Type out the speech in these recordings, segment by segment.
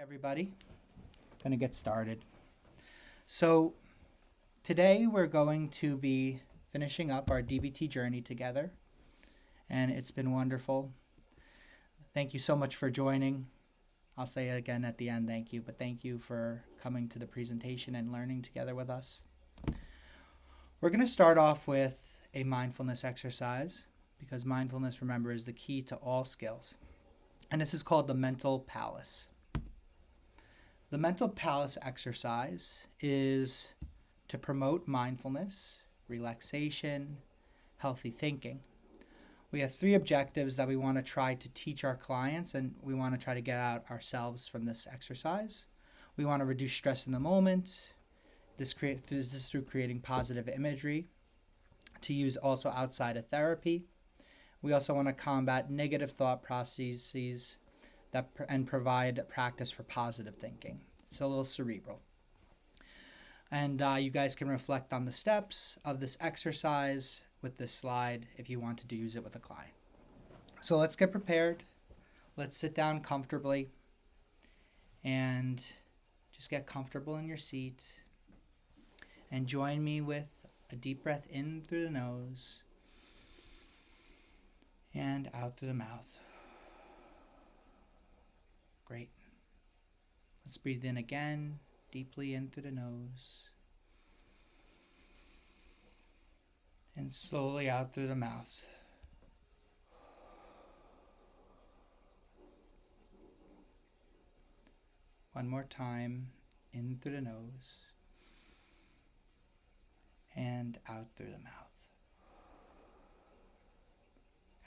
Everybody. Going to get started. So today we're going to be finishing up our DBT journey together, and it's been wonderful. Thank you so much for joining. I'll say it again at the end, thank you, but thank you for coming to the presentation and learning together with us. We're going to start off with a mindfulness exercise because mindfulness, remember, is the key to all skills. And this is called the mental palace. The mental palace exercise is to promote mindfulness, relaxation, healthy thinking. We have 3 objectives that we want to try to teach our clients, and we want to try to get out ourselves from this exercise. We want to reduce stress in the moment. This is through creating positive imagery, to use also outside of therapy. We also want to combat negative thought processes and provide practice for positive thinking. It's a little cerebral. And you guys can reflect on the steps of this exercise with this slide if you wanted to use it with a client. So let's get prepared. Let's sit down comfortably and just get comfortable in your seat. And join me with a deep breath in through the nose and out through the mouth. Great. Let's breathe in again, deeply in through the nose. And slowly out through the mouth. One more time, in through the nose. And out through the mouth.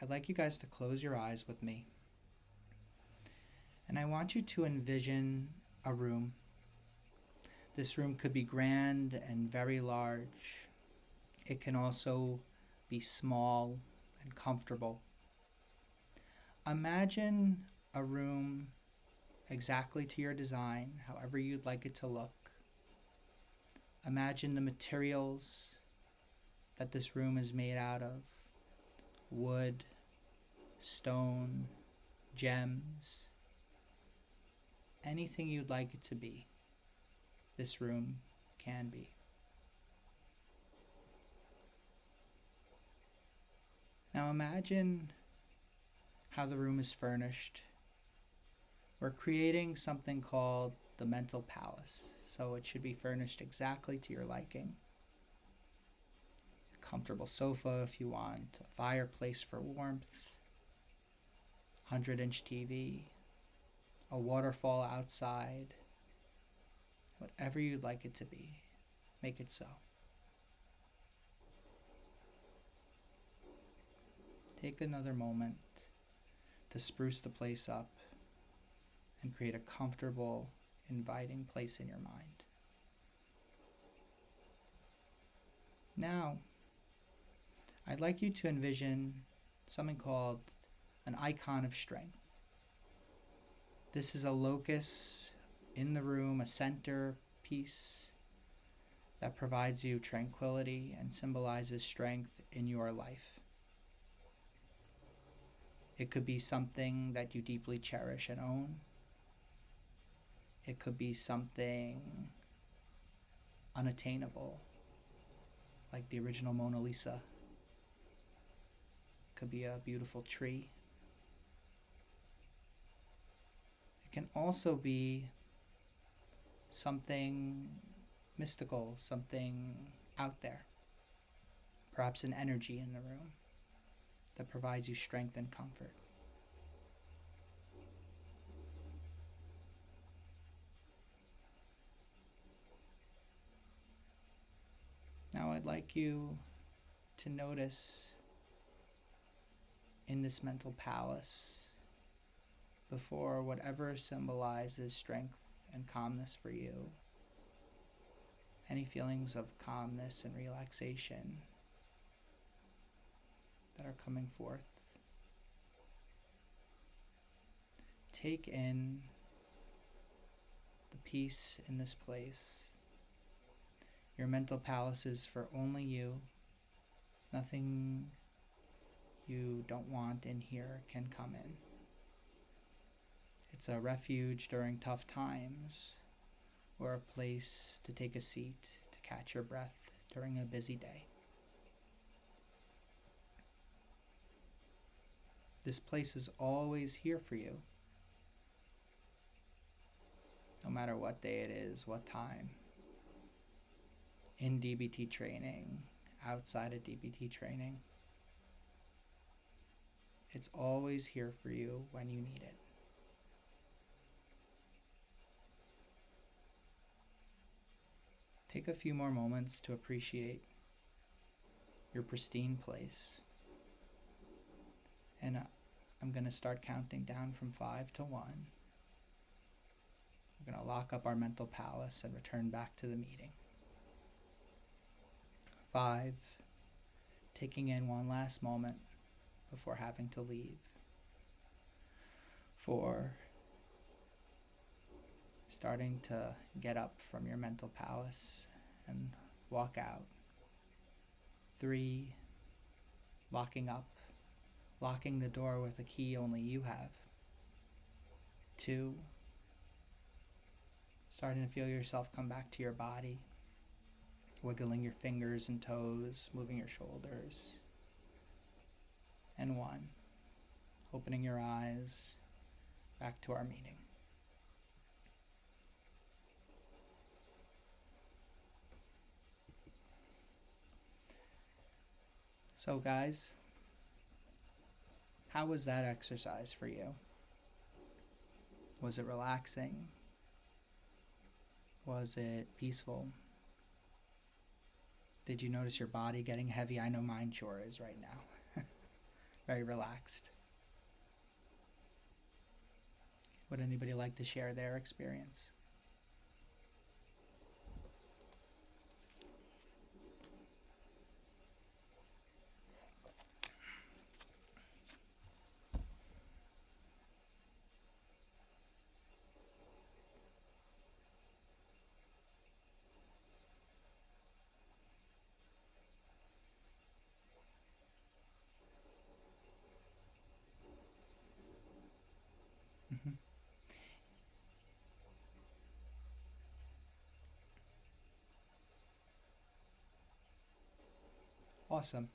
I'd like you guys to close your eyes with me. And I want you to envision a room. This room could be grand and very large. It can also be small and comfortable. Imagine a room exactly to your design, however you'd like it to look. Imagine the materials that this room is made out of: wood, stone, gems. Anything you'd like it to be, this room can be. Now imagine how the room is furnished. We're creating something called the mental palace, so it should be furnished exactly to your liking. A comfortable sofa if you want, a fireplace for warmth, 100-inch TV, a waterfall outside. Whatever you'd like it to be, make it so. Take another moment to spruce the place up and create a comfortable, inviting place in your mind. Now, I'd like you to envision something called an icon of strength. This is a locus in the room, a center piece that provides you tranquility and symbolizes strength in your life. It could be something that you deeply cherish and own. It could be something unattainable, like the original Mona Lisa. It could be a beautiful tree. It can also be something mystical, something out there. Perhaps an energy in the room that provides you strength and comfort. Now I'd like you to notice in this mental palace, before whatever symbolizes strength and calmness for you, any feelings of calmness and relaxation that are coming forth. Take in the peace in this place. Your mental palace is for only you. Nothing you don't want in here can come in. It's a refuge during tough times, or a place to take a seat to catch your breath during a busy day. This place is always here for you, no matter what day it is, what time. In DBT training, outside of DBT training, it's always here for you when you need it. Take a few more moments to appreciate your pristine place. And I'm going to start counting down from 5 to 1. We're going to lock up our mental palace and return back to the meeting. 5, taking in one last moment before having to leave. 4, starting to get up from your mental palace and walk out. 3, locking up, locking the door with a key only you have. 2, starting to feel yourself come back to your body, wiggling your fingers and toes, moving your shoulders. And 1, opening your eyes, back to our meeting. So guys, how was that exercise for you? Was it relaxing? Was it peaceful? Did you notice your body getting heavy? I know mine sure is right now. Very relaxed. Would anybody like to share their experience? Mm-hmm. Awesome.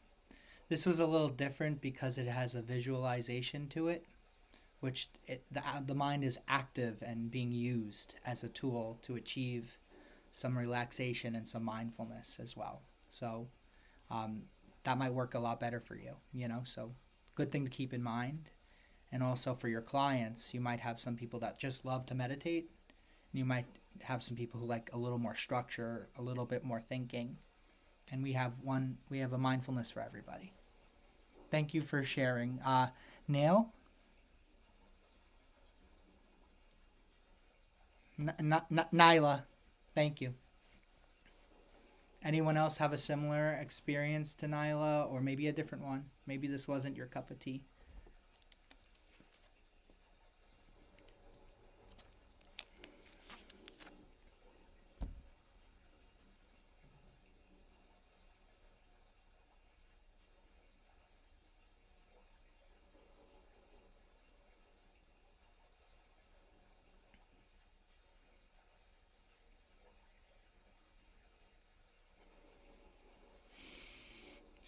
This was a little different because it has a visualization to it, which the mind is active and being used as a tool to achieve some relaxation and some mindfulness as well. So that might work a lot better for you, so good thing to keep in mind. And also for your clients, you might have some people that just love to meditate. You might have some people who like a little more structure, a little bit more thinking. And we have a mindfulness for everybody. Thank you for sharing. Neil? Nyla, thank you. Anyone else have a similar experience to Nyla, or maybe a different one? Maybe this wasn't your cup of tea.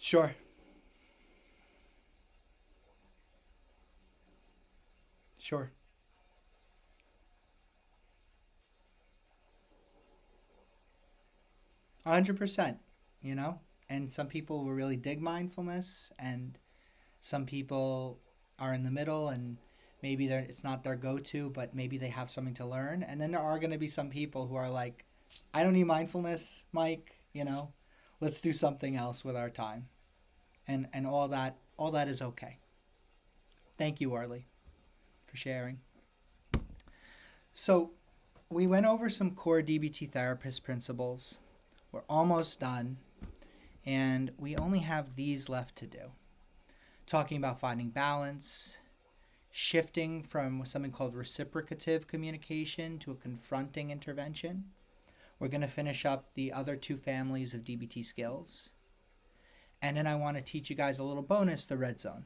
Sure. Sure. 100%, and some people will really dig mindfulness, and some people are in the middle, and maybe it's not their go-to, but maybe they have something to learn. And then there are going to be some people who are like, I don't need mindfulness, Mike, let's do something else with our time. And all that is okay. Thank you, Arlie, for sharing. So we went over some core DBT therapist principles. We're almost done, and we only have these left to do. Talking about finding balance, shifting from something called reciprocative communication to a confronting intervention. We're going to finish up the other 2 families of DBT skills. And then I want to teach you guys a little bonus, the red zone,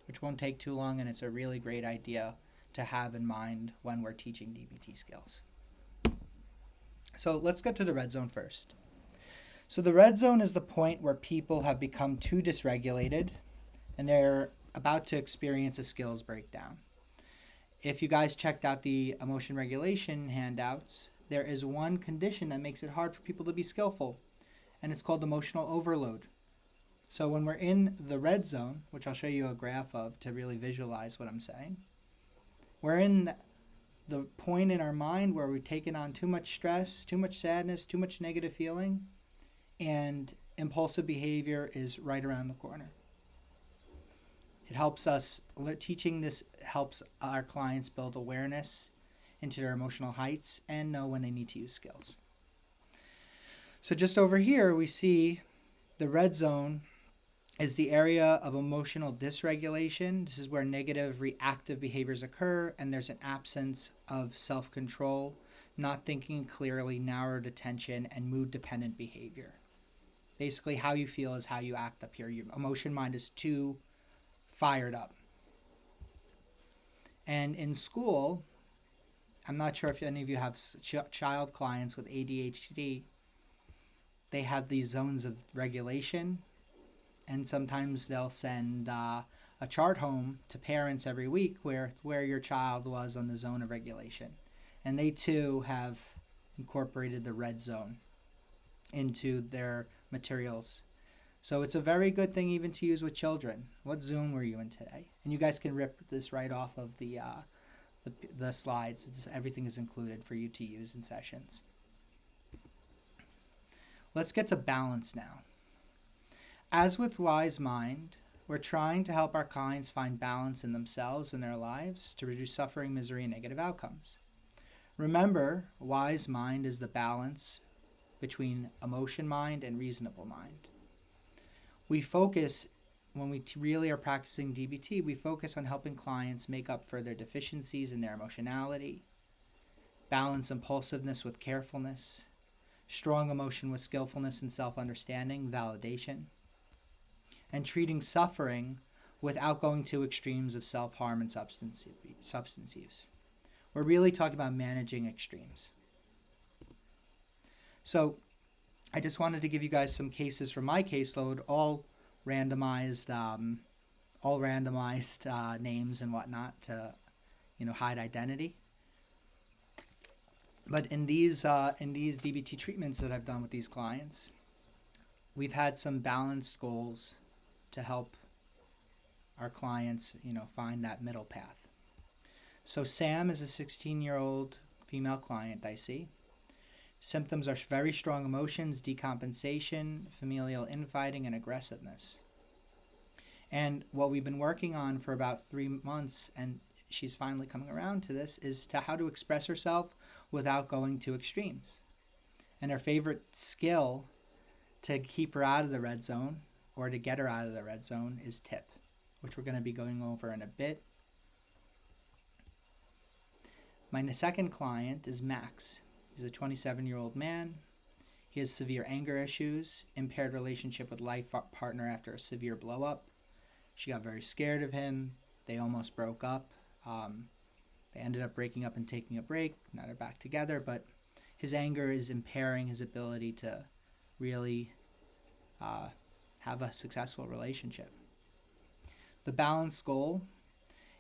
which won't take too long, and it's a really great idea to have in mind when we're teaching DBT skills. So let's get to the red zone first. So the red zone is the point where people have become too dysregulated and they're about to experience a skills breakdown. If you guys checked out the emotion regulation handouts, there is one condition that makes it hard for people to be skillful, and it's called emotional overload. So when we're in the red zone, which I'll show you a graph of to really visualize what I'm saying, we're in the point in our mind where we've taken on too much stress, too much sadness, too much negative feeling, and impulsive behavior is right around the corner. It helps us, teaching this helps our clients build awareness into their emotional heights and know when they need to use skills. So just over here, we see the red zone is the area of emotional dysregulation. This is where negative reactive behaviors occur and there's an absence of self-control, not thinking clearly, narrowed attention, and mood-dependent behavior. Basically, how you feel is how you act up here. Your emotion mind is too fired up. And in school, I'm not sure if any of you have child clients with ADHD. They have these zones of regulation, and sometimes they'll send a chart home to parents every week where your child was on the zone of regulation. And they too have incorporated the red zone into their materials. So it's a very good thing even to use with children. What zone were you in today? And you guys can rip this right off of the slides. Everything is included for you to use in sessions. Let's get to balance now. As with Wise Mind, we're trying to help our clients find balance in themselves and their lives to reduce suffering, misery, and negative outcomes. Remember, Wise Mind is the balance between emotion mind and reasonable mind. We focus, when we really are practicing DBT, we focus on helping clients make up for their deficiencies in their emotionality, balance impulsiveness with carefulness, strong emotion with skillfulness and self-understanding, validation, and treating suffering without going to extremes of self-harm and substance use. We're really talking about managing extremes. So I just wanted to give you guys some cases from my caseload, all randomized names and whatnot to, hide identity. But in these DBT treatments that I've done with these clients, we've had some balanced goals to help our clients, find that middle path. So Sam is a 16-year-old female client I see. Symptoms are very strong emotions, decompensation, familial infighting, and aggressiveness. And what we've been working on for about 3 months, and she's finally coming around to this, is to how to express herself without going to extremes. And her favorite skill to keep her out of the red zone or to get her out of the red zone is TIP, which we're going to be going over in a bit. My second client is Max. He's a 27-year-old man. He has severe anger issues, impaired relationship with life partner after a severe blow-up. She got very scared of him. They almost broke up. They ended up breaking up and taking a break. Now they're back together, but his anger is impairing his ability to really have a successful relationship. The balanced goal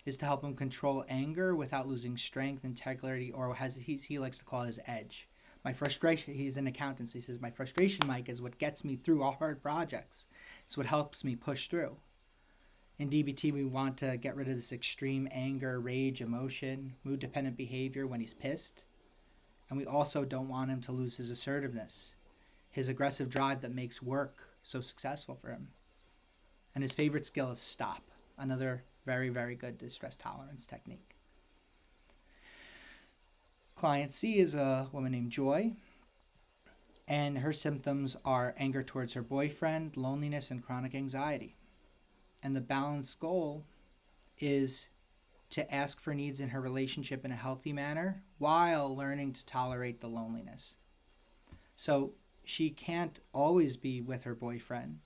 is to help him control anger without losing strength, integrity, or he likes to call it his edge. My frustration, he's an accountant, so he says, my frustration, Mike, is what gets me through all hard projects. It's what helps me push through. In DBT, we want to get rid of this extreme anger, rage, emotion, mood-dependent behavior when he's pissed. And we also don't want him to lose his assertiveness, his aggressive drive that makes work so successful for him. And his favorite skill is stop, another very, very good distress tolerance technique. Client C is a woman named Joy, and her symptoms are anger towards her boyfriend, loneliness, and chronic anxiety. And the balanced goal is to ask for needs in her relationship in a healthy manner while learning to tolerate the loneliness. So she can't always be with her boyfriend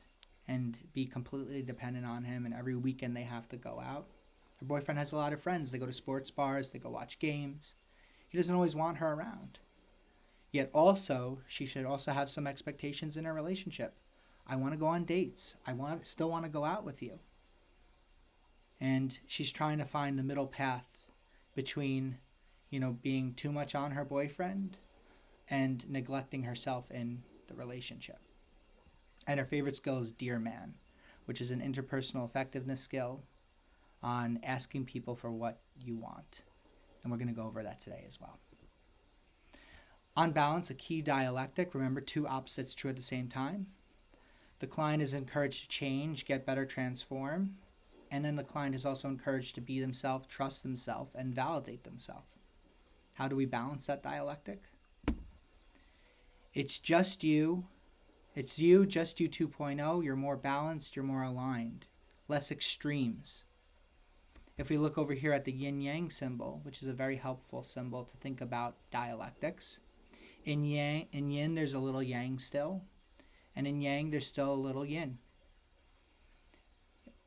and be completely dependent on him, and every weekend they have to go out. Her boyfriend has a lot of friends. They go to sports bars, they go watch games. He doesn't always want her around. Yet also, she should also have some expectations in her relationship. I want to go on dates. Still want to go out with you. And she's trying to find the middle path between, being too much on her boyfriend and neglecting herself in the relationship. And her favorite skill is Dear Man, which is an interpersonal effectiveness skill on asking people for what you want. And we're going to go over that today as well. On balance, a key dialectic. Remember, two opposites true at the same time. The client is encouraged to change, get better, transform. And then the client is also encouraged to be themselves, trust themselves, and validate themselves. How do we balance that dialectic? It's just you. It's you, just you 2.0. You're more balanced, you're more aligned. Less extremes. If we look over here at the yin-yang symbol, which is a very helpful symbol to think about dialectics, in yin, there's a little yang still, and in yang, there's still a little yin.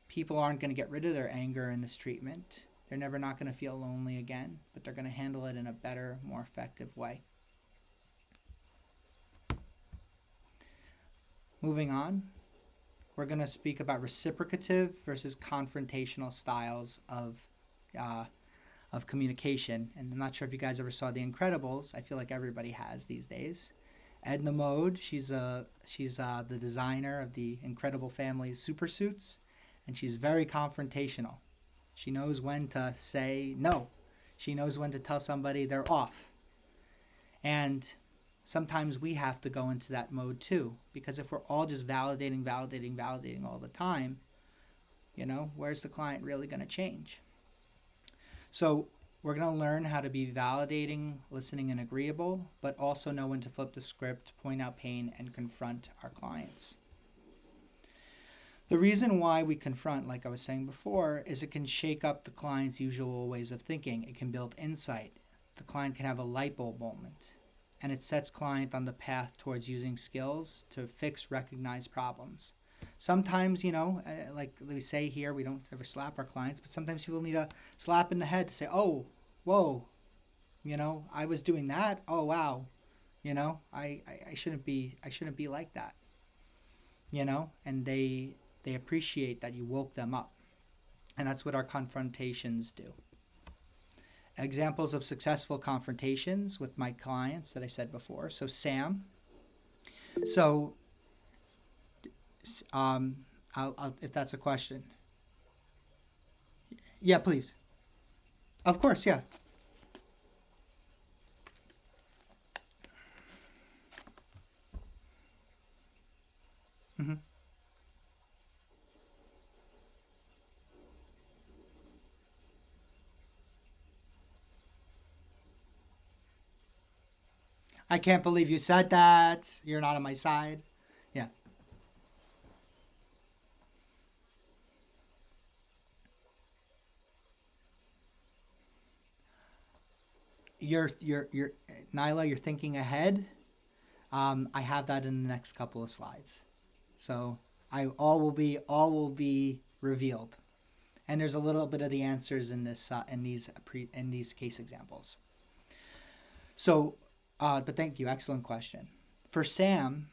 People aren't going to get rid of their anger in this treatment. They're never not going to feel lonely again, but they're going to handle it in a better, more effective way. Moving on, we're going to speak about reciprocative versus confrontational styles of communication. And I'm not sure if you guys ever saw The Incredibles. I feel like everybody has these days. Edna Mode, she's the designer of the Incredible Family's super suits, and she's very confrontational. She knows when to say no. She knows when to tell somebody they're off. And sometimes we have to go into that mode too, because if we're all just validating all the time, where's the client really going to change? So we're going to learn how to be validating, listening, and agreeable, but also know when to flip the script, point out pain, and confront our clients. The reason why we confront, like I was saying before, is it can shake up the client's usual ways of thinking. It can build insight. The client can have a light bulb moment. And it sets client on the path towards using skills to fix recognized problems. Sometimes, like we say here, we don't ever slap our clients, but sometimes people need a slap in the head to say, oh, whoa, I was doing that. Oh, wow. I shouldn't be like that. And they appreciate that you woke them up. And that's what our confrontations do. Examples of successful confrontations with my clients that I said before. So Sam. So, I'll if that's a question. Yeah, please. Of course, yeah. Mm-hmm. I can't believe you said that. You're not on my side. Yeah. You're Nyla, you're thinking ahead. I have that in the next couple of slides. So all will be revealed. And there's a little bit of the answers in these case examples. So, but thank you. Excellent question. For Sam,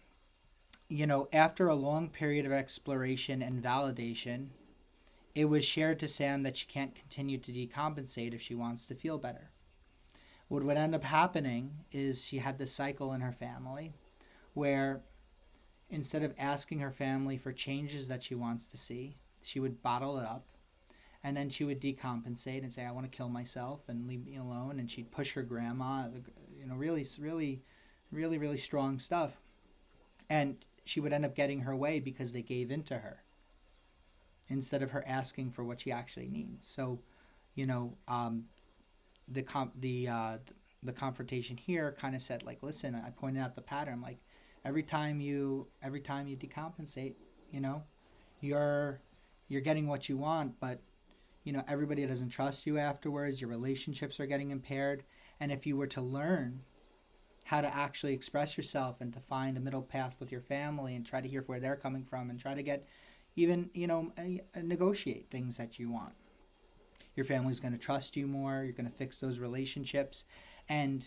after a long period of exploration and validation, it was shared to Sam that she can't continue to decompensate if she wants to feel better. What would end up happening is she had this cycle in her family where instead of asking her family for changes that she wants to see, she would bottle it up. And then she would decompensate and say, I want to kill myself and leave me alone. And she'd push her grandma, really, really, really, really strong stuff. And she would end up getting her way because they gave in to her instead of her asking for what she actually needs. So, the confrontation here kind of said, like, listen, I pointed out the pattern. Like, every time you decompensate, you're getting what you want, but everybody doesn't trust you afterwards. Your relationships are getting impaired. And if you were to learn how to actually express yourself and to find a middle path with your family and try to hear where they're coming from and try to get even, negotiate things that you want, Your family's going to trust you more. You're going to fix those relationships. And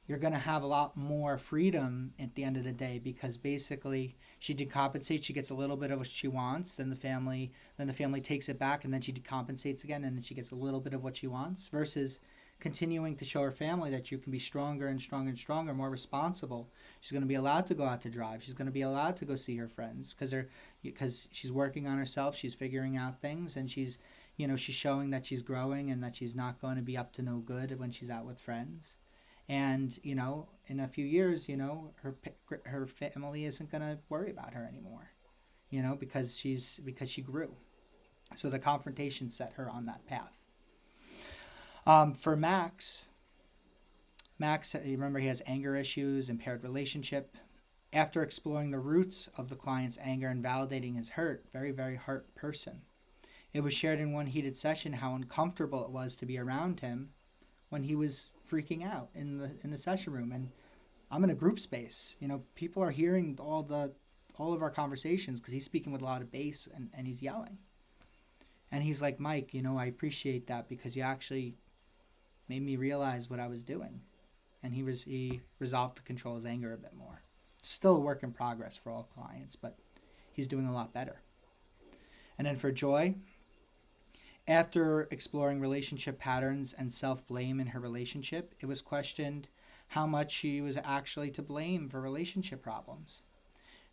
you're going to have a lot more freedom at the end of the day, because basically she decompensates. She gets a little bit of what she wants. Then the family takes it back, and then she decompensates again, and then she gets a little bit of what she wants, versus continuing to show her family that you can be stronger and stronger and stronger, more responsible. She's going to be allowed to go out to drive. She's going to be allowed to go see her friends because she's working on herself. She's figuring out things, and she's showing that she's growing and that she's not going to be up to no good when she's out with friends. And, in a few years, her family isn't going to worry about her anymore, because she grew. So the confrontation set her on that path. For Max, you remember he has anger issues, impaired relationship. After exploring the roots of the client's anger and validating his hurt, very, very hurt person, it was shared in one heated session how uncomfortable it was to be around him when he was freaking out in the session room. And I'm in a group space. People are hearing all of our conversations because he's speaking with a lot of bass and he's yelling. And he's like, Mike, I appreciate that because you actually made me realize what I was doing. And he resolved to control his anger a bit more. It's still a work in progress for all clients, but he's doing a lot better. And then for Joy, after exploring relationship patterns and self-blame in her relationship, it was questioned how much she was actually to blame for relationship problems.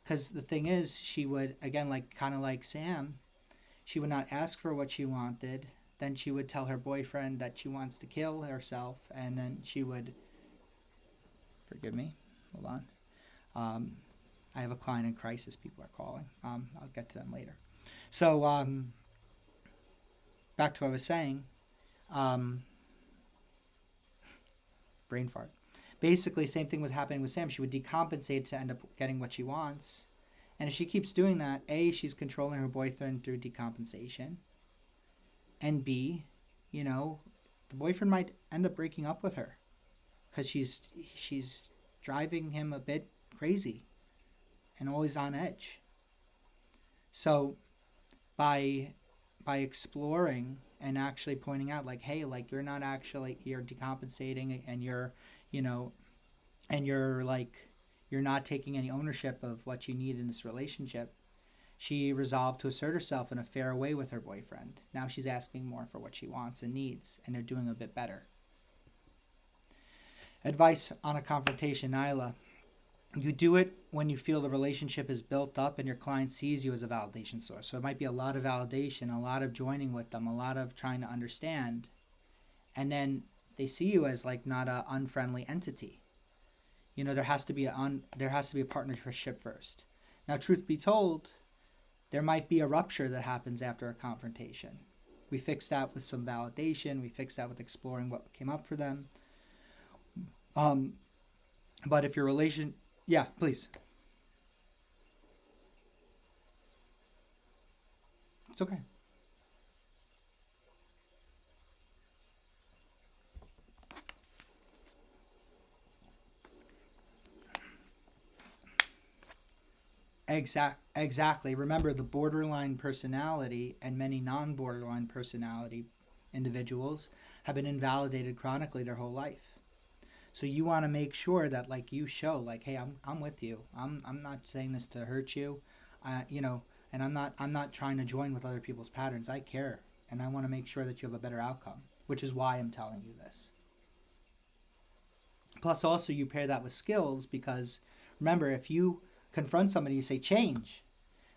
Because the thing is, she would, again, kind of like Sam, she would not ask for what she wanted. Then she would tell her boyfriend that she wants to kill herself, and then she would, forgive me, hold on. I have a client in crisis, people are calling. I'll get to them later. So, back to what I was saying, brain fart. Basically, same thing was happening with Sam. She would decompensate to end up getting what she wants. And if she keeps doing that, A, she's controlling her boyfriend through decompensation. And B, the boyfriend might end up breaking up with her because she's driving him a bit crazy and always on edge. So by exploring and actually pointing out hey, you're decompensating and you're not taking any ownership of what you need in this relationship, she resolved to assert herself in a fair way with her boyfriend. Now she's asking more for what she wants and needs, and they're doing a bit better. Advice on a confrontation, Nyla. You do it when you feel the relationship is built up and your client sees you as a validation source. So it might be a lot of validation, a lot of joining with them, a lot of trying to understand. And then they see you as not a unfriendly entity. There has to be a partnership first. Now, truth be told, there might be a rupture that happens after a confrontation. We fix that with some validation. We fix that with exploring what came up for them. But if your relation... Yeah, please. It's okay. Exactly. Remember, the borderline personality and many non-borderline personality individuals have been invalidated chronically their whole life. So you want to make sure that you show hey, I'm with you. I'm not saying this to hurt you, and I'm not trying to join with other people's patterns. I care, and I want to make sure that you have a better outcome, which is why I'm telling you this. Plus, also you pair that with skills, because remember, if you confront somebody, you say change,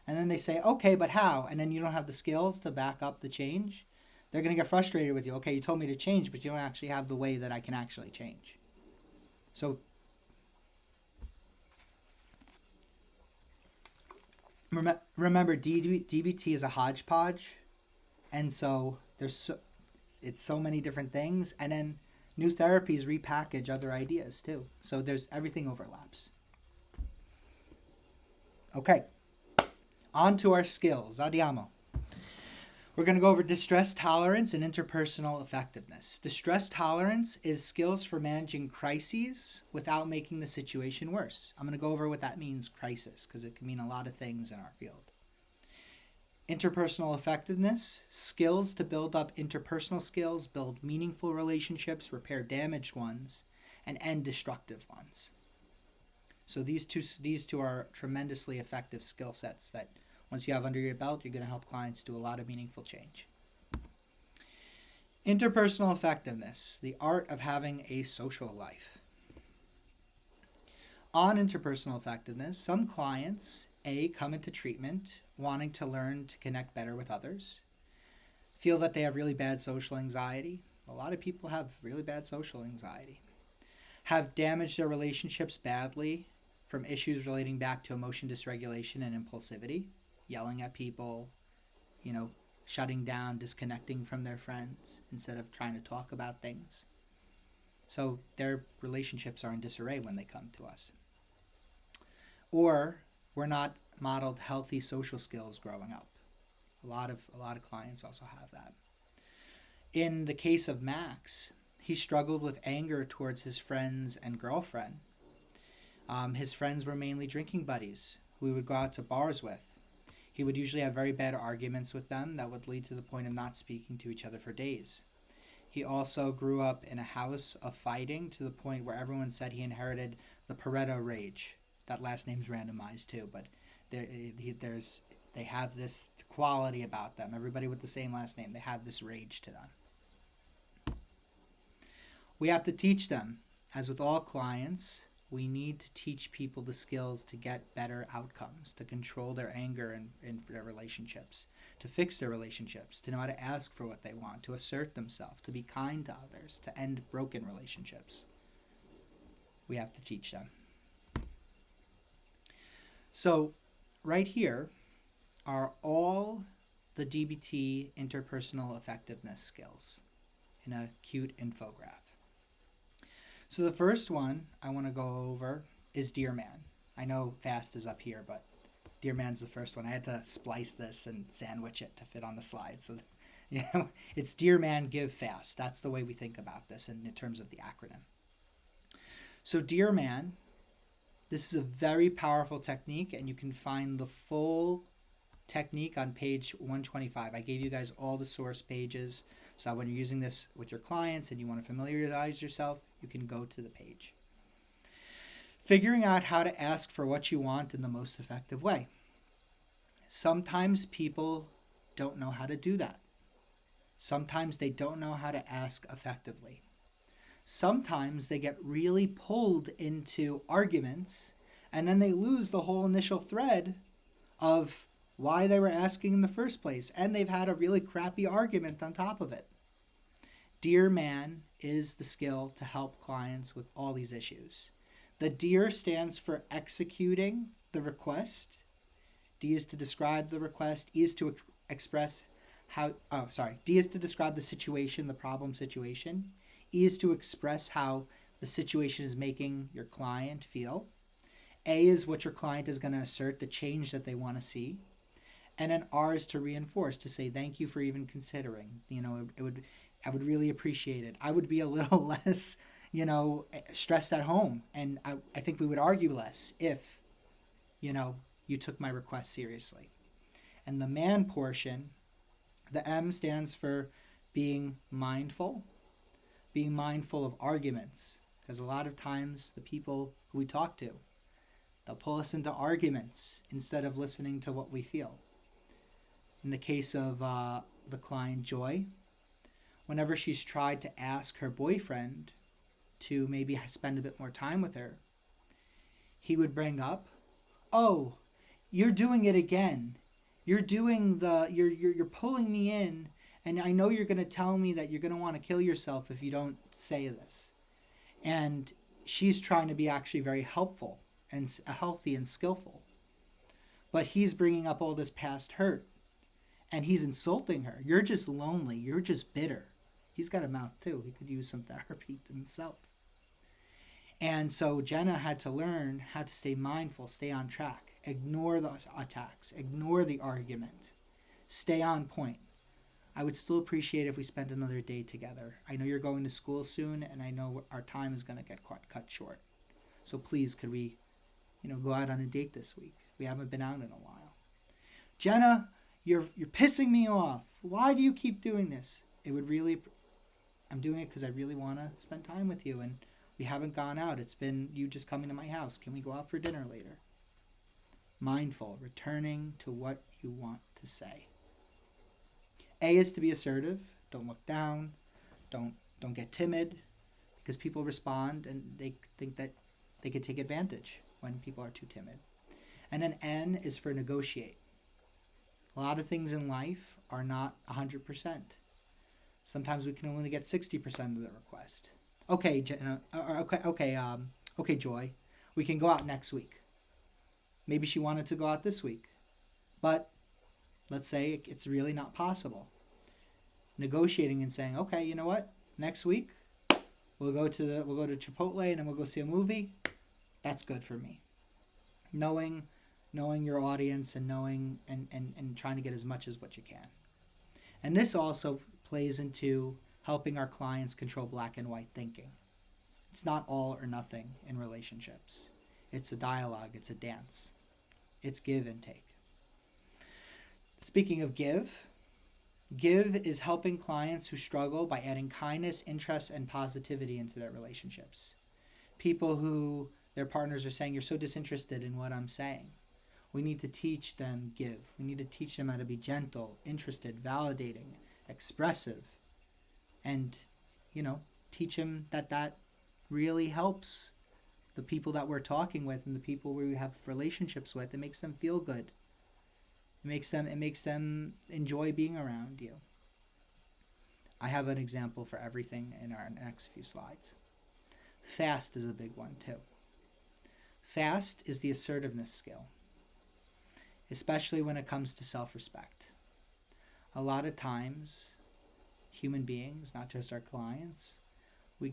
and then they say, okay, but how? And then you don't have the skills to back up the change. They're going to get frustrated with you. Okay, you told me to change, but you don't actually have the way that I can actually change. So remember, DBT is a hodgepodge, and so it's so many different things, and then new therapies repackage other ideas too. So everything overlaps. Okay, on to our skills. Andiamo. We're going to go over distress tolerance and interpersonal effectiveness. Distress tolerance is skills for managing crises without making the situation worse. I'm going to go over what that means, crisis, because it can mean a lot of things in our field. Interpersonal effectiveness, skills to build up interpersonal skills, build meaningful relationships, repair damaged ones, and end destructive ones. So these two are tremendously effective skill sets that once you have under your belt, you're going to help clients do a lot of meaningful change. Interpersonal effectiveness, the art of having a social life. On interpersonal effectiveness, some clients, come into treatment wanting to learn to connect better with others, feel that they have really bad social anxiety. A lot of people have really bad social anxiety. Have damaged their relationships badly from issues relating back to emotion dysregulation and impulsivity, yelling at people, shutting down, disconnecting from their friends instead of trying to talk about things. So their relationships are in disarray when they come to us. Or we're not modeled healthy social skills growing up. A lot of clients also have that. In the case of Max, he struggled with anger towards his friends and girlfriend. His friends were mainly drinking buddies who he would go out to bars with. He would usually have very bad arguments with them that would lead to the point of not speaking to each other for days. He also grew up in a house of fighting to the point where everyone said he inherited the Pareto rage. That last name's randomized too, but they have this quality about them. Everybody with the same last name, they have this rage to them. We have to teach them. As with all clients, we need to teach people the skills to get better outcomes, to control their anger in their relationships, to fix their relationships, to know how to ask for what they want, to assert themselves, to be kind to others, to end broken relationships. We have to teach them. So right here are all the DBT interpersonal effectiveness skills in a cute infograph. So the first one I want to go over is Dear Man. I know Fast is up here, but Dear Man's the first one. I had to splice this and sandwich it to fit on the slide. So, it's Dear Man, Give Fast. That's the way we think about this in terms of the acronym. So Dear Man, this is a very powerful technique, and you can find the full technique on page 125. I gave you guys all the source pages, so when you're using this with your clients and you want to familiarize yourself, you can go to the page. Figuring out how to ask for what you want in the most effective way. Sometimes people don't know how to do that. Sometimes they don't know how to ask effectively. Sometimes they get really pulled into arguments, and then they lose the whole initial thread of why they were asking in the first place, and they've had a really crappy argument on top of it. Dear Man is the skill to help clients with all these issues. The DEAR stands for executing the request. D is to describe the request. E is to express D is to describe the situation, the problem situation. E is to express how the situation is making your client feel. A is what your client is going to assert, the change that they want to see. And then R is to reinforce, to say thank you for even considering. I would really appreciate it. I would be a little less, stressed at home. And I think we would argue less if, you took my request seriously. And the man portion, the M stands for being mindful of arguments. Because a lot of times the people who we talk to, they'll pull us into arguments instead of listening to what we feel. In the case of the client Joy, whenever she's tried to ask her boyfriend to maybe spend a bit more time with her, he would bring up, "Oh, you're doing it again. You're pulling me in, and I know you're going to tell me that you're going to want to kill yourself if you don't say this." And she's trying to be actually very helpful and healthy and skillful. But he's bringing up all this past hurt, and he's insulting her. You're just lonely. You're just bitter. He's got a mouth too. He could use some therapy himself. And so Jenna had to learn how to stay mindful, stay on track, ignore the attacks, ignore the argument, stay on point. I would still appreciate if we spent another day together. I know you're going to school soon, and I know our time is going to get cut short. So please, could we, go out on a date this week? We haven't been out in a while. Jenna, you're pissing me off. Why do you keep doing this? It would really, I'm doing it because I really want to spend time with you, and we haven't gone out. It's been you just coming to my house. Can we go out for dinner later? Mindful, returning to what you want to say. A is to be assertive. Don't look down. Don't get timid, because people respond and they think that they can take advantage when people are too timid. And then N is for negotiate. A lot of things in life are not 100%. Sometimes we can only get 60% of the request. Okay, okay, Joy, we can go out next week. Maybe she wanted to go out this week, but let's say it's really not possible. Negotiating and saying, okay, you know what? Next week we'll go to Chipotle and then we'll go see a movie. That's good for me. Knowing your audience and knowing and trying to get as much as what you can. And this also plays into helping our clients control black and white thinking. It's not all or nothing in relationships. It's a dialogue, it's a dance. It's give and take. Speaking of give is helping clients who struggle by adding kindness, interest, and positivity into their relationships. People who their partners are saying, you're so disinterested in what I'm saying. We need to teach them give. We need to teach them how to be gentle, interested, validating, expressive, and, teach them that really helps the people that we're talking with and the people we have relationships with. It makes them feel good. It makes them enjoy being around you. I have an example for everything in our next few slides. Fast is a big one too. Fast is the assertiveness skill, especially when it comes to self-respect. A lot of times, human beings, not just our clients, we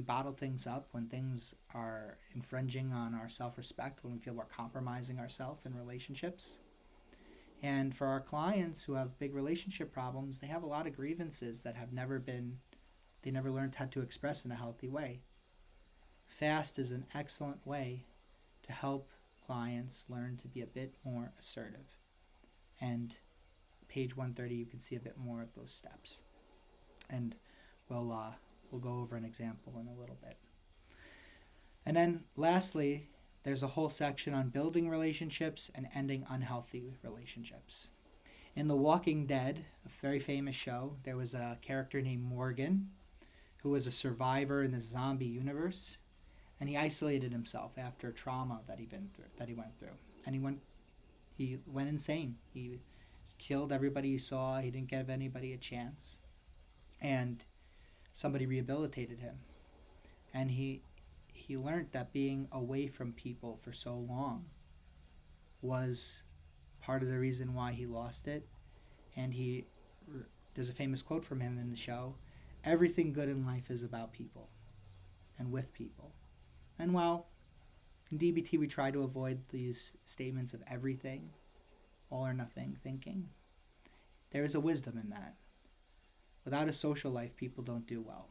bottle things up when things are infringing on our self-respect, when we feel we're compromising ourselves in relationships. And for our clients who have big relationship problems, they have a lot of grievances that they never learned how to express in a healthy way. Fast is an excellent way to help clients learn to be a bit more assertive. And page 130, you can see a bit more of those steps. And we'll go over an example in a little bit. And then lastly, there's a whole section on building relationships and ending unhealthy relationships. In The Walking Dead, a very famous show, there was a character named Morgan who was a survivor in the zombie universe, and he isolated himself after trauma that he went through. And he went insane. He killed everybody he saw. He didn't give anybody a chance. And somebody rehabilitated him. And he learned that being away from people for so long was part of the reason why he lost it. And there's a famous quote from him in the show, everything good in life is about people and with people. And while in DBT we try to avoid these statements of everything, all or nothing thinking, there is a wisdom in that. Without a social life, people don't do well.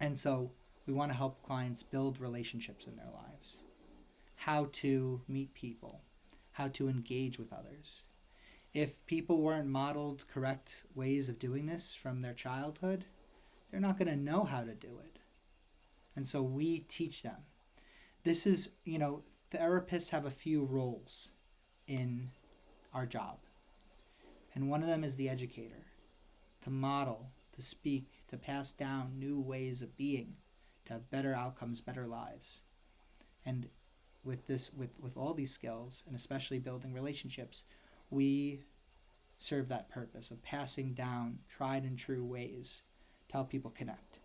And so we want to help clients build relationships in their lives, how to meet people, how to engage with others. If people weren't modeled correct ways of doing this from their childhood, they're not going to know how to do it. And so we teach them. This is, therapists have a few roles in our job. And one of them is the educator, to model, to speak, to pass down new ways of being, to have better outcomes, better lives. And with all these skills, and especially building relationships, we serve that purpose of passing down tried and true ways to help people connect.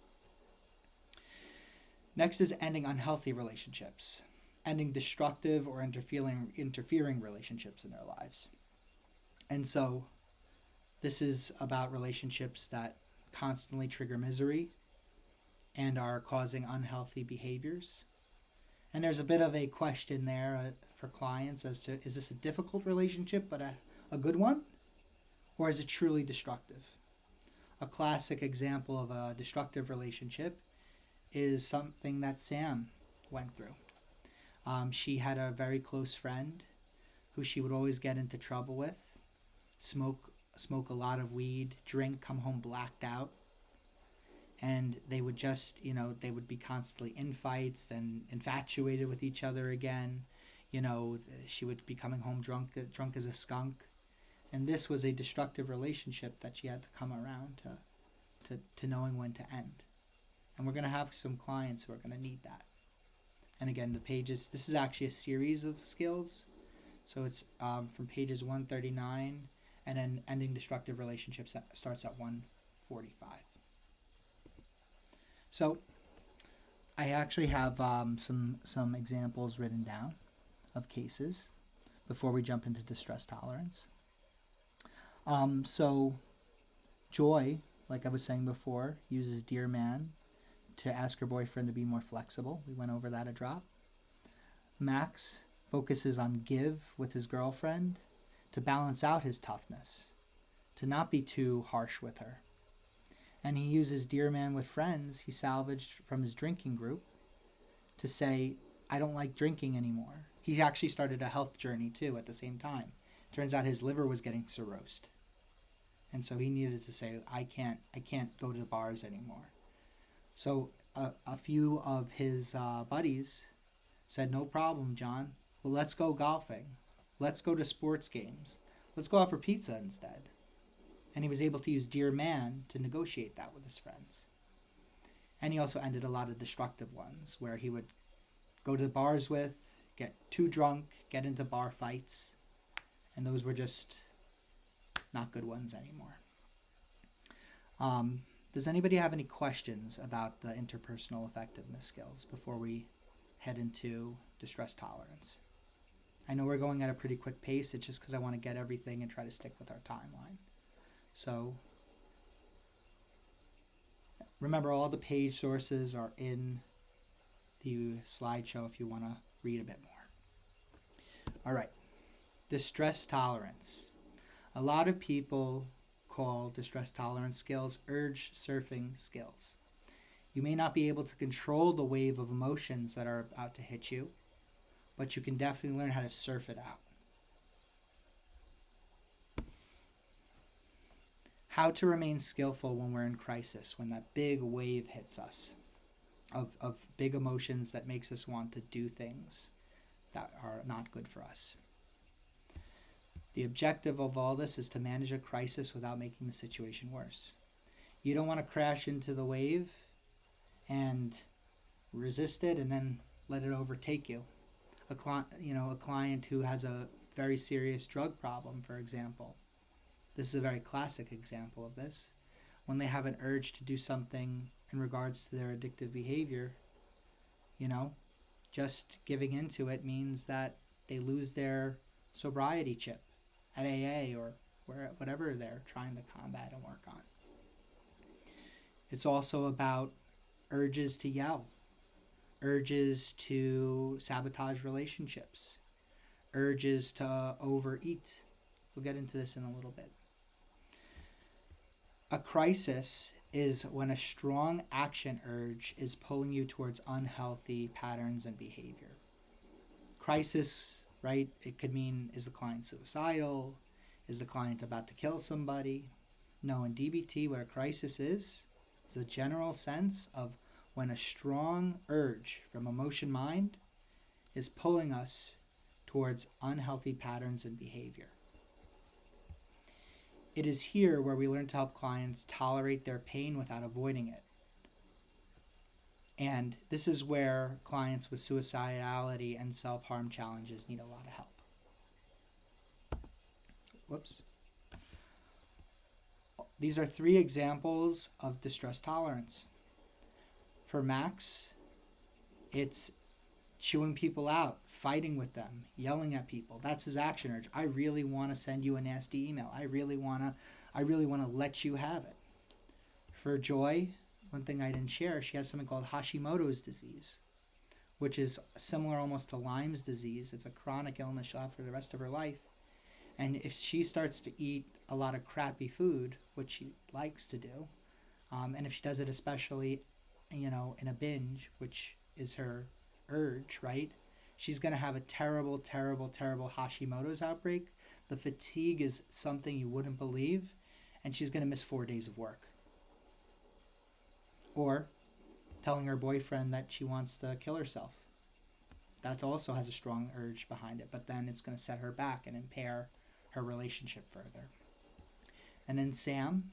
Next is ending unhealthy relationships, ending destructive or interfering relationships in their lives. And so this is about relationships that constantly trigger misery and are causing unhealthy behaviors. And there's a bit of a question there for clients as to, is this a difficult relationship but a good one? Or is it truly destructive? A classic example of a destructive relationship is something that Sam went through. She had a very close friend who she would always get into trouble with. smoke a lot of weed, drink, come home blacked out, and they would just, they would be constantly in fights, then infatuated with each other again. She would be coming home drunk as a skunk, and this was a destructive relationship that she had to come around to knowing when to end. And we're going to have some clients who are going to need that. And again, this is actually a series of skills. So it's from pages 139, and then ending destructive relationships starts at 145. So I actually have some examples written down of cases before we jump into distress tolerance. So Joy, like I was saying before, uses Dear Man to ask her boyfriend to be more flexible. We went over that a drop. Max focuses on give with his girlfriend to balance out his toughness, to not be too harsh with her. And he uses Dear Man with friends he salvaged from his drinking group to say, I don't like drinking anymore. He actually started a health journey too at the same time. Turns out his liver was getting cirrhosed. And so he needed to say, I can't go to the bars anymore. So a few of his buddies said, no problem, John. Well, let's go golfing. Let's go to sports games. Let's go out for pizza instead. And he was able to use Dear Man to negotiate that with his friends. And he also ended a lot of destructive ones where he would go to the bars with, get too drunk, get into bar fights. And those were just not good ones anymore. Does anybody have any questions about the interpersonal effectiveness skills before we head into distress tolerance? I know we're going at a pretty quick pace. It's just because I want to get everything and try to stick with our timeline. So remember, all the page sources are in the slideshow if you want to read a bit more. All right, distress tolerance. A lot of people call distress tolerance skills urge surfing skills. You may not be able to control the wave of emotions that are about to hit you, but you can definitely learn how to surf it out. How to remain skillful when we're in crisis, when that big wave hits us of big emotions that makes us want to do things that are not good for us. The objective of all this is to manage a crisis without making the situation worse. You don't want to crash into the wave and resist it and then let it overtake you. A client who has a very serious drug problem, for example. This is a very classic example of this. When they have an urge to do something in regards to their addictive behavior, just giving into it means that they lose their sobriety chip at AA or whatever they're trying to combat and work on. It's also about urges to yell, urges to sabotage relationships, urges to overeat. We'll get into this in a little bit. A crisis is when a strong action urge is pulling you towards unhealthy patterns and behavior. Crisis, right? It could mean, is the client suicidal? Is the client about to kill somebody? No, in DBT, what a crisis is a general sense of when a strong urge from emotion mind is pulling us towards unhealthy patterns and behavior. It is here where we learn to help clients tolerate their pain without avoiding it. And this is where clients with suicidality and self-harm challenges need a lot of help. Whoops. These are 3 examples of distress tolerance. For Max, it's chewing people out, fighting with them, yelling at people. That's his action urge. I really want to send you a nasty email. I really want to let you have it. For Joy, one thing I didn't share, she has something called Hashimoto's disease, which is similar almost to Lyme's disease. It's a chronic illness she'll have for the rest of her life. And if she starts to eat a lot of crappy food, which she likes to do, and if she does it especially, in a binge, which is her urge, right? She's going to have a terrible, terrible, terrible Hashimoto's outbreak The fatigue is something you wouldn't believe, and she's going to miss 4 days of work. Or telling her boyfriend that she wants to kill herself. That also has a strong urge behind it, but then it's going to set her back and impair her relationship further. And then Sam,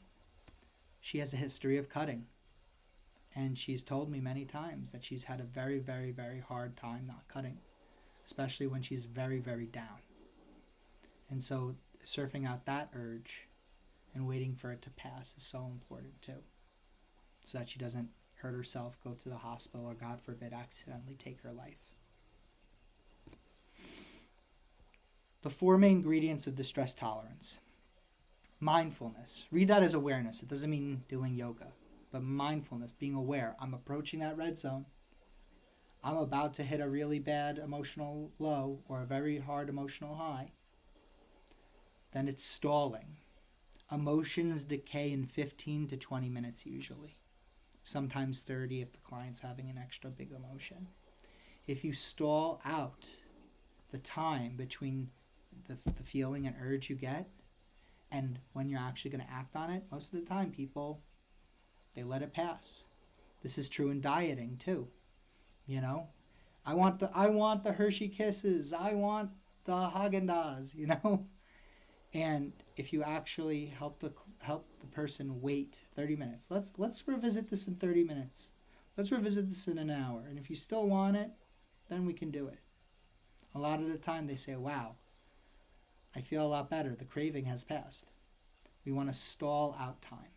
she has a history of cutting. And she's told me many times that she's had a very, very, very hard time not cutting, especially when she's very, very down. And so surfing out that urge and waiting for it to pass is so important too, so that she doesn't hurt herself, go to the hospital, or God forbid, accidentally take her life. The 4 main ingredients of distress tolerance. Mindfulness. Read that as awareness. It doesn't mean doing yoga, but mindfulness, being aware. I'm approaching that red zone. I'm about to hit a really bad emotional low or a very hard emotional high. Then it's stalling. Emotions decay in 15 to 20 minutes usually. Sometimes 30 if the client's having an extra big emotion. If you stall out the time between the feeling and urge you get and when you're actually going to act on it, most of the time people, they let it pass. This is true in dieting too. You know, I want the Hershey Kisses. I want the Haagen-Dazs, you know? And if you actually help the person wait 30 minutes, let's revisit this in 30 minutes. Let's revisit this in an hour. And if you still want it, then we can do it. A lot of the time they say, wow, I feel a lot better. The craving has passed. We want to stall out time.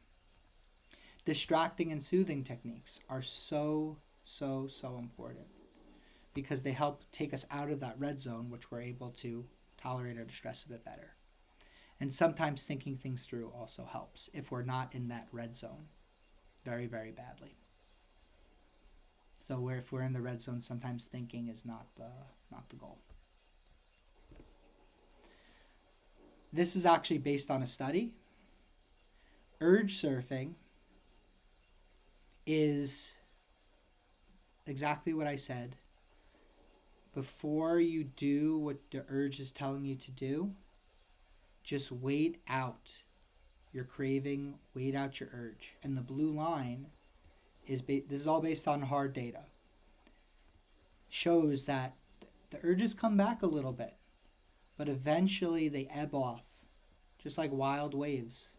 Distracting and soothing techniques are so important because they help take us out of that red zone, which we're able to tolerate our distress a bit better. And sometimes thinking things through also helps if we're not in that red zone very, very badly. So if we're in the red zone, sometimes thinking is not the goal. This is actually based on a study. Urge surfing is exactly what I said. Before you do what the urge is telling you to do, just wait out your craving, wait out your urge. And the blue line is, this is all based on hard data, shows that the urges come back a little bit, but eventually they ebb off, just like wild waves.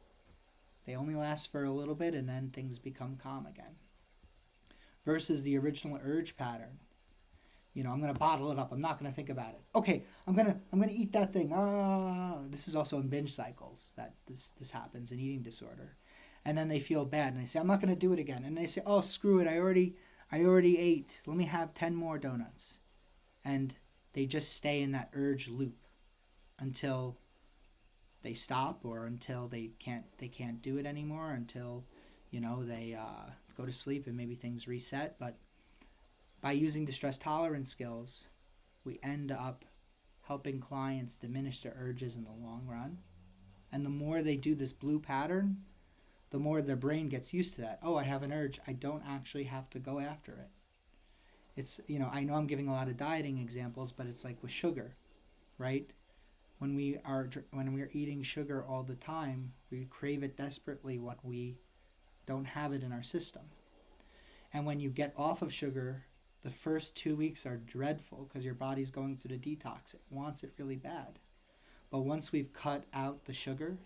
They only last for a little bit and then things become calm again. Versus the original urge pattern. You know, I'm going to bottle it up. I'm not going to think about it. Okay, I'm going to eat that thing. This is also in binge cycles that this happens in eating disorder. And then they feel bad and they say, I'm not going to do it again. And they say, oh, screw it. I already ate. Let me have 10 more donuts. And they just stay in that urge loop until they stop or until they can't do it anymore, until, you know, they go to sleep and maybe things reset. But by using distress tolerance skills, we end up helping clients diminish their urges in the long run. And the more they do this blue pattern, the more their brain gets used to that. Oh, I have an urge. I don't actually have to go after it. It's, you know, I know I'm giving a lot of dieting examples, but it's like with sugar, right? When we're eating sugar all the time, we crave it desperately when we don't have it in our system. And when you get off of sugar, the first 2 weeks are dreadful because your body's going through the detox. It wants it really bad. But once we've cut out the sugar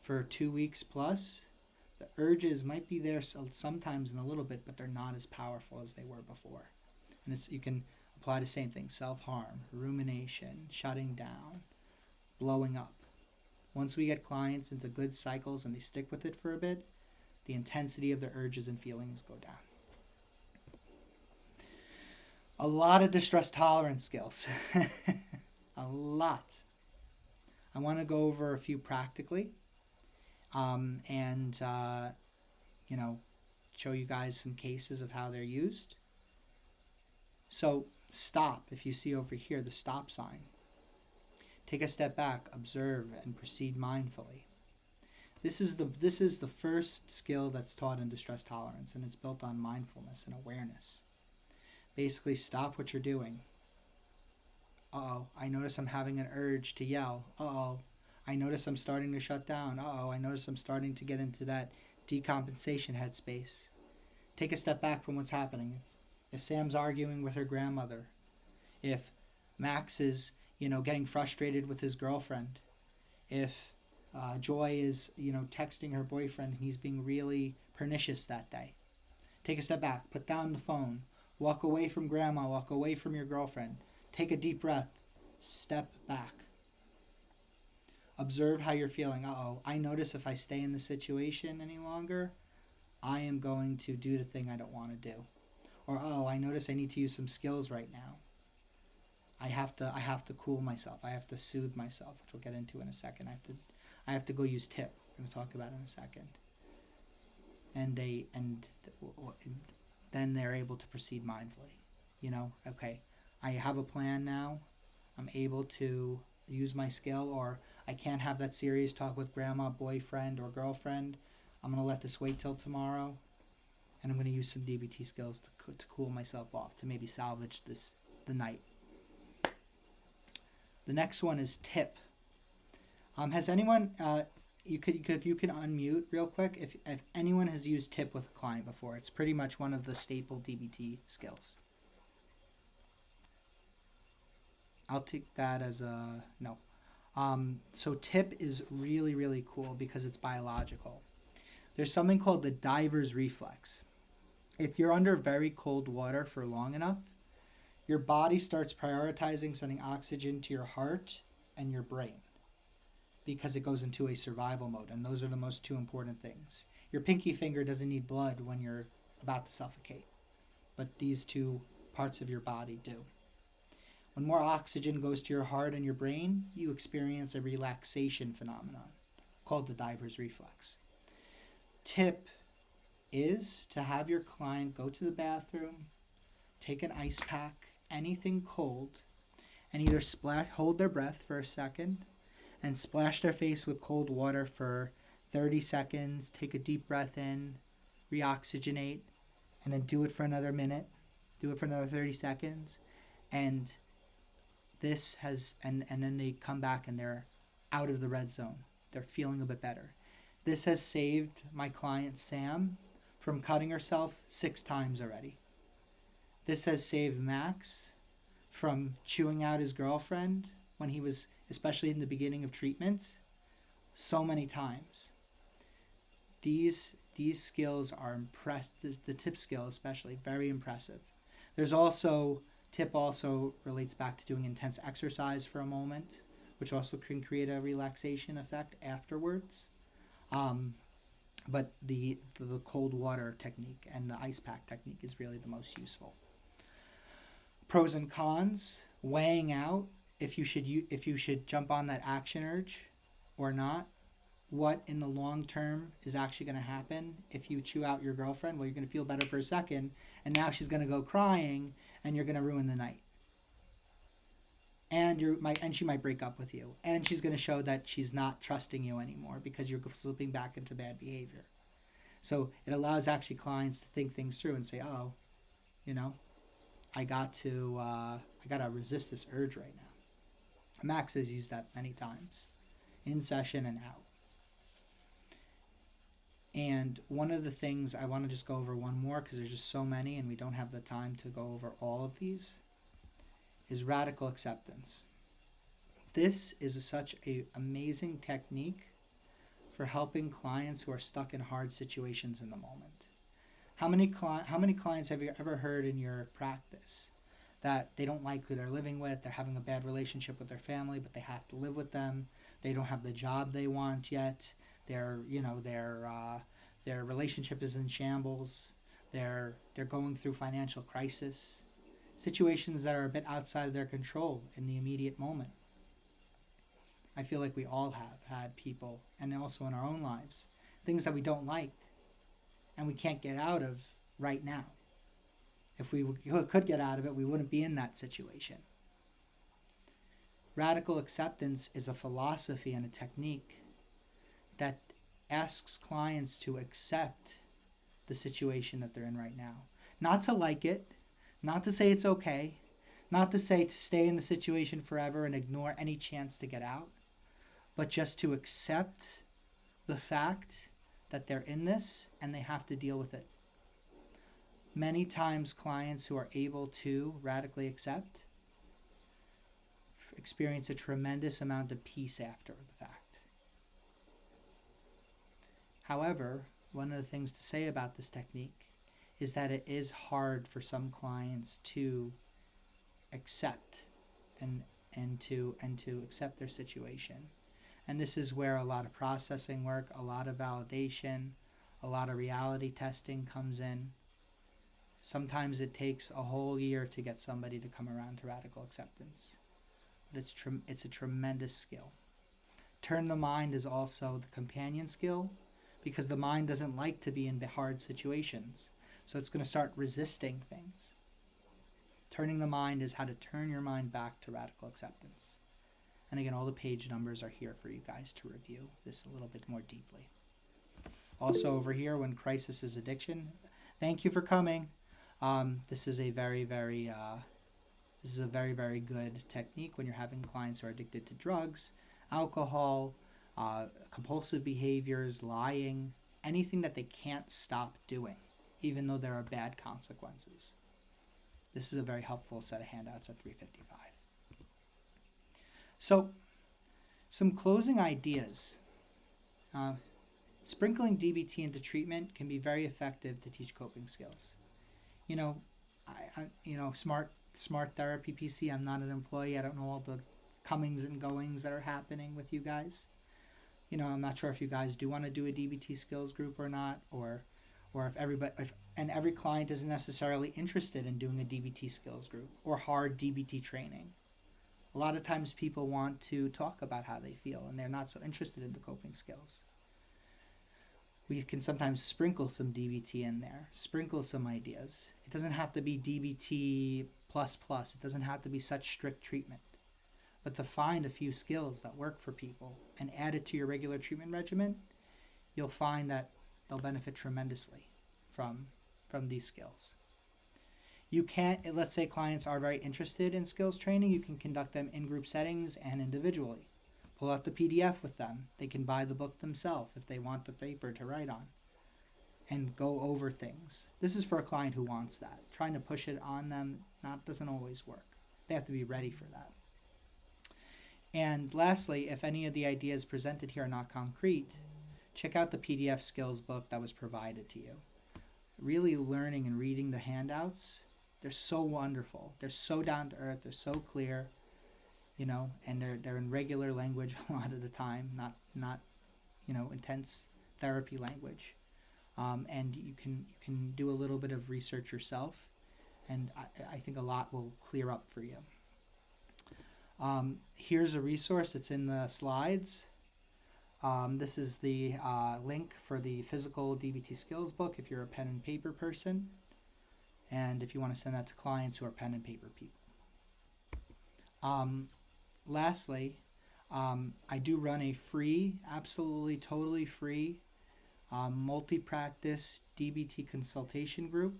for 2 weeks plus, the urges might be there sometimes in a little bit, but they're not as powerful as they were before. And you can apply the same thing: self-harm, rumination, shutting down, blowing up. Once we get clients into good cycles and they stick with it for a bit, the intensity of their urges and feelings go down. A lot of distress tolerance skills. A lot. I want to go over a few practically and show you guys some cases of how they're used. So stop. If you see over here the stop sign, take a step back, observe, and proceed mindfully. This is the first skill that's taught in distress tolerance, and it's built on mindfulness and awareness. Basically, stop what you're doing. Uh-oh, I notice I'm having an urge to yell. Uh-oh, I notice I'm starting to shut down. Uh-oh, I notice I'm starting to get into that decompensation headspace. Take a step back from what's happening. If Sam's arguing with her grandmother, if Max is, getting frustrated with his girlfriend, if Joy is, texting her boyfriend and he's being really pernicious that day, take a step back, put down the phone, walk away from grandma, walk away from your girlfriend, take a deep breath, step back. Observe how you're feeling. Uh-oh, I notice if I stay in the situation any longer, I am going to do the thing I don't want to do. Or, oh, I notice I need to use some skills right now. I have to cool myself. I have to soothe myself, which we'll get into in a second. I have to go use tip. We're going to talk about it in a second. And then they're able to proceed mindfully. Okay, I have a plan now. I'm able to use my skill, or I can't have that serious talk with grandma, boyfriend, or girlfriend. I'm going to let this wait till tomorrow, and I'm going to use some DBT skills to cool myself off, to maybe salvage the night. The next one is tip. Has anyone, you can unmute real quick if anyone has used tip with a client before. It's pretty much one of the staple DBT skills. I'll take that as a no. So tip is really, really cool because it's biological. There's something called the diver's reflex. If you're under very cold water for long enough, your body starts prioritizing sending oxygen to your heart and your brain because it goes into a survival mode, and those are the most two important things. Your pinky finger doesn't need blood when you're about to suffocate, but these two parts of your body do. When more oxygen goes to your heart and your brain, you experience a relaxation phenomenon called the diver's reflex. Tip is to have your client go to the bathroom, take an ice pack, anything cold, and either hold their breath for a second and splash their face with cold water for 30 seconds, take a deep breath in, reoxygenate, and then do it for another minute, do it for another 30 seconds, and then they come back and they're out of the red zone. They're feeling a bit better. This has saved my client Sam from cutting herself 6 times already. This has saved Max from chewing out his girlfriend when he was, especially in the beginning of treatment, so many times. These skills are the tip skill especially, very impressive. Tip also relates back to doing intense exercise for a moment, which also can create a relaxation effect afterwards. But the cold water technique and the ice pack technique is really the most useful. Pros and cons, weighing out if you should jump on that action urge or not. What in the long term is actually going to happen if you chew out your girlfriend? Well, you're going to feel better for a second, and now she's going to go crying, and you're going to ruin the night. And she might break up with you, and she's going to show that she's not trusting you anymore because you're slipping back into bad behavior. So it allows actually clients to think things through and say, oh, I got to resist this urge right now. Max has used that many times, in session and out. And one of the things I want to just go over one more because there's just so many and we don't have the time to go over all of these, is radical acceptance. This is such an amazing technique for helping clients who are stuck in hard situations in the moment. How many clients have you ever heard in your practice that they don't like who they're living with, they're having a bad relationship with their family, but they have to live with them, they don't have the job they want yet, their relationship is in shambles, they're going through financial crisis, situations that are a bit outside of their control in the immediate moment. I feel like we all have had people, and also in our own lives, things that we don't like and we can't get out of right now. If we could get out of it, we wouldn't be in that situation. Radical acceptance is a philosophy and a technique that asks clients to accept the situation that they're in right now. Not to like it, not to say it's okay, Not to say to stay in the situation forever and ignore any chance to get out, but just to accept the fact that they're in this and they have to deal with it. Many times clients who are able to radically accept experience a tremendous amount of peace after the fact. However, one of the things to say about this technique is that it is hard for some clients to accept and to accept their situation. And this is where a lot of processing work, a lot of validation, a lot of reality testing comes in. Sometimes it takes a whole year to get somebody to come around to radical acceptance. But it's a tremendous skill. Turn the mind is also the companion skill, because the mind doesn't like to be in hard situations. So it's going to start resisting things. Turning the mind is how to turn your mind back to radical acceptance. And again, all the page numbers are here for you guys to review this a little bit more deeply. Also over here, when crisis is addiction, thank you for coming. This is a very, very good technique when you're having clients who are addicted to drugs, alcohol, compulsive behaviors, lying, anything that they can't stop doing, even though there are bad consequences. This is a very helpful set of handouts at 355. So, some closing ideas. Sprinkling DBT into treatment can be very effective to teach coping skills. Smart Therapy PC, I'm not an employee. I don't know all the comings and goings that are happening with you guys. I'm not sure if you guys do want to do a DBT skills group or not, or if every client isn't necessarily interested in doing a DBT skills group or hard DBT training. A lot of times people want to talk about how they feel and they're not so interested in the coping skills. We can sometimes sprinkle some DBT in there, sprinkle some ideas. It doesn't have to be DBT++. It doesn't have to be such strict treatment. But to find a few skills that work for people and add it to your regular treatment regimen, you'll find that they'll benefit tremendously from these skills. You can't, let's say clients are very interested in skills training, you can conduct them in group settings and individually. Pull out the PDF with them. They can buy the book themselves if they want the paper to write on and go over things. This is for a client who wants that. Trying to push it on them doesn't always work. They have to be ready for that. And lastly, if any of the ideas presented here are not concrete, check out the PDF skills book that was provided to you. Really learning and reading the handouts, they're so wonderful. They're so down to earth. They're so clear, and they're in regular language a lot of the time, not intense therapy language. And you can do a little bit of research yourself, and I think a lot will clear up for you. Here's a resource. It's in the slides. This is the link for the physical DBT skills book if you're a pen and paper person, and if you want to send that to clients who are pen and paper people. Lastly, I do run a free, absolutely totally free, multi-practice DBT consultation group.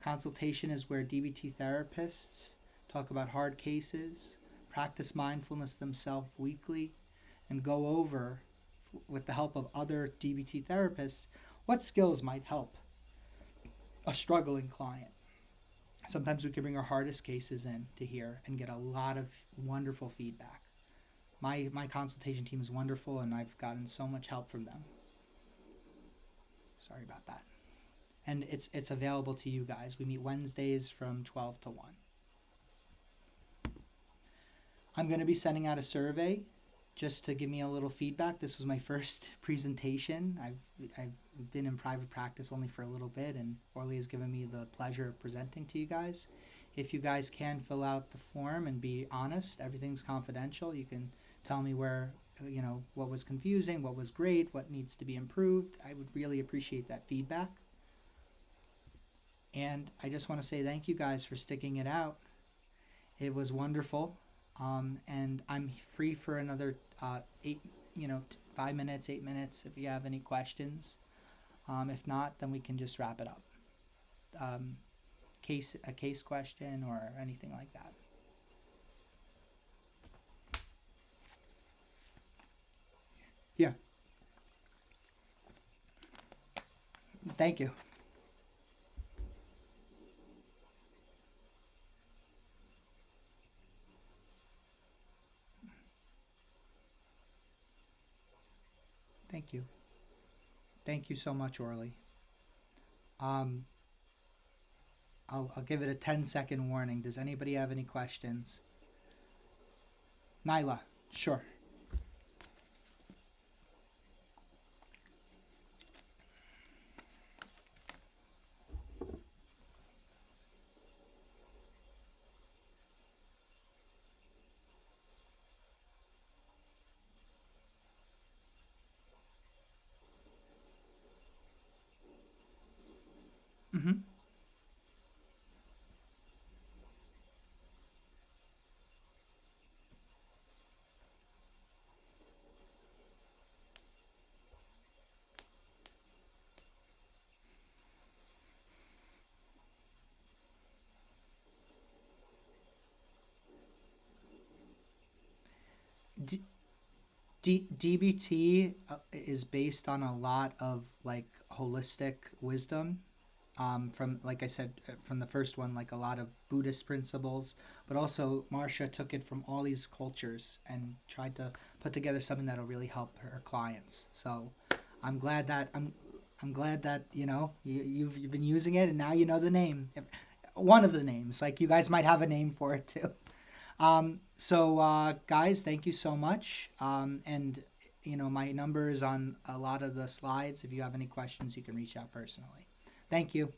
Consultation is where DBT therapists talk about hard cases, practice mindfulness themselves weekly, and go over, with the help of other DBT therapists, what skills might help a struggling client. Sometimes we can bring our hardest cases in to hear and get a lot of wonderful feedback. My consultation team is wonderful, and I've gotten so much help from them. Sorry about that. And it's available to you guys. We meet Wednesdays from 12 to 1. I'm going to be sending out a survey just to give me a little feedback. This was my first presentation. I've been in private practice only for a little bit, and Orly has given me the pleasure of presenting to you guys. If you guys can fill out the form and be honest, everything's confidential. You can tell me where, what was confusing, what was great, what needs to be improved. I would really appreciate that feedback. And I just want to say thank you guys for sticking it out. It was wonderful. And I'm free for another 5 minutes, 8 minutes if you have any questions. If not, then we can just wrap it up. A case question or anything like that. Yeah. Thank you. Thank you. Thank you so much, Orly. Um, I'll give it a 10-second warning. Does anybody have any questions? Nyla, sure. Mm-hmm. DBT is based on a lot of like holistic wisdom. From like I said, from the first one, like a lot of Buddhist principles, but also Marcia took it from all these cultures and tried to put together something that'll really help her clients. So I'm glad that I'm glad that you've been using it and now you know the name, one of the names. Like you guys might have a name for it too. Guys, thank you so much. And my number is on a lot of the slides. If you have any questions, you can reach out personally. Thank you.